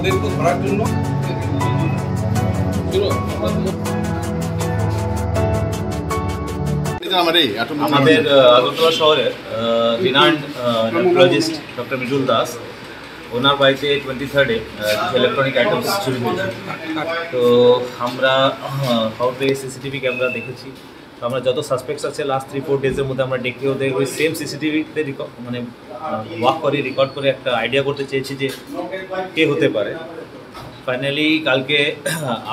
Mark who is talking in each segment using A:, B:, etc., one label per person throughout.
A: ওদেরকে ধরার জন্য
B: আমাদের আগরতলা শহরের renowned nephrologist doctor Mridul Das ওনার বাড়িতে 23rd-এ কিছু ইলেকট্রনিক আইটেমস চুরি হয়েছে। তো আমরা খবর পেয়ে সিসিটিভি ক্যামেরা দেখেছি। তো আমরা যত সাসপেক্টস আছে লাস্ট 3-4 ডেজের মধ্যে আমরা ডেকে ওদের ওই সেম সিসিটিভিতে মানে ওয়াক করে রেকর্ড করে একটা আইডিয়া করতে চেয়েছি যে কে হতে পারে। ফাইনালি কালকে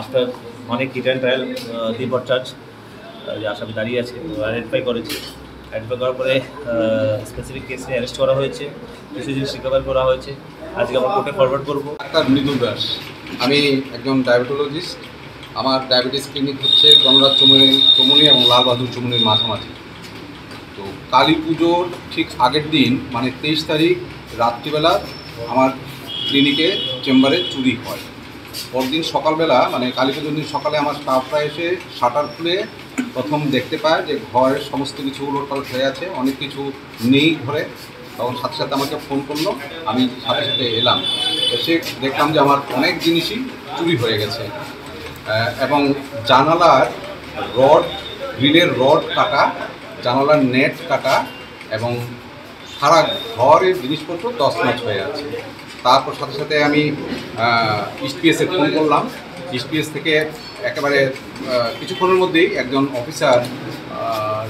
B: আফটার অনেক হিট অ্যান্ড ট্রায়াল দিবর চার্জ যে আসামি দাঁড়িয়ে আছে আইডেন্টিফাই করেছে। আইডেন্টিফাই করার পরে স্পেসিফিক কেসে অ্যারেস্ট করা হয়েছে, কিছু জিনিস রিকভার করা হয়েছে। আজকে আমরা কোর্টে ফরওয়ার্ড করবো।
A: ডাক্তার মৃদুল দাস, আমি একজন ডায়াবেটোলজিস্ট। আমার ডায়াবেটিস ক্লিনিক হচ্ছে গণরাজ চমুনি এবং লাল বাহাদুর চমুনির মাঝামাঝি। তো কালী পুজোর ঠিক আগের দিন মানে 23 তারিখ রাত্রিবেলা আমার ক্লিনিকে চেম্বারে চুরি হয়। পরদিন সকালবেলা মানে কালী পুজোর দিন সকালে আমার স্টাফরা এসে শাটার খুলে প্রথম দেখতে পায় যে ঘরের সমস্ত কিছু উলটপালট হয়ে আছে, অনেক কিছু নেই ঘরে। তখন সাথে সাথে আমাকে ফোন করলো, আমি সাথে সাথে এলাম। এসে দেখলাম যে আমার অনেক জিনিসই চুরি হয়ে গেছে এবং জানালার রড, গ্রিলের রড কাটা, জানালার নেট কাটা এবং সারা ঘরের জিনিসপত্র তছনছ হয়ে আছে। তারপর সাথে সাথে আমি ইস্টপিএসে ফোন করলাম। ইস্টপিএস থেকে একেবারে কিছুক্ষণের মধ্যেই একজন অফিসার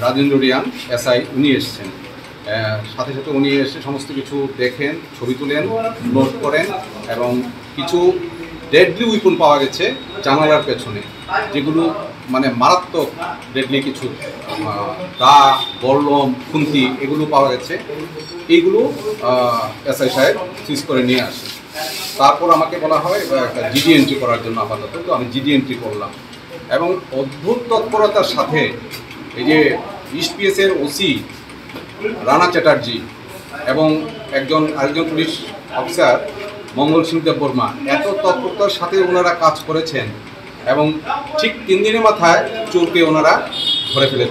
A: রাজেন্দ্র রিয়ান এসআই উনি এসছেন। সাথে সাথে উনি এসে সমস্ত কিছু দেখেন, ছবি তুলেন, নোট করেন এবং কিছু ডেডলি উইপন পাওয়া গেছে জানালার পেছনে, যেগুলো মানে মারাত্মক ডেডলি কিছু দা, বল্লম, খুন্তি এগুলো পাওয়া গেছে। এইগুলো এসআই সাহেব সিজ করে নিয়ে আসে। তারপর আমাকে বলা হয় একটা জিডি এন্ট্রি করার জন্য আপাতত। তো আমি জিডি এন্ট্রি করলাম এবং অদ্ভুত তৎপরতার সাথে এই যে ইস্টপিএসের ওসি রানা চ্যাটার্জি এবং আরেকজন পুলিশ অফিসার মঙ্গল সিং দেববর্মা এত তৎপরতার সাথে ওনারা কাজ করেছেন এবং ঠিক 3 দিনের মাথায় চোরকে ওনারা ধরে ফেলেছেন।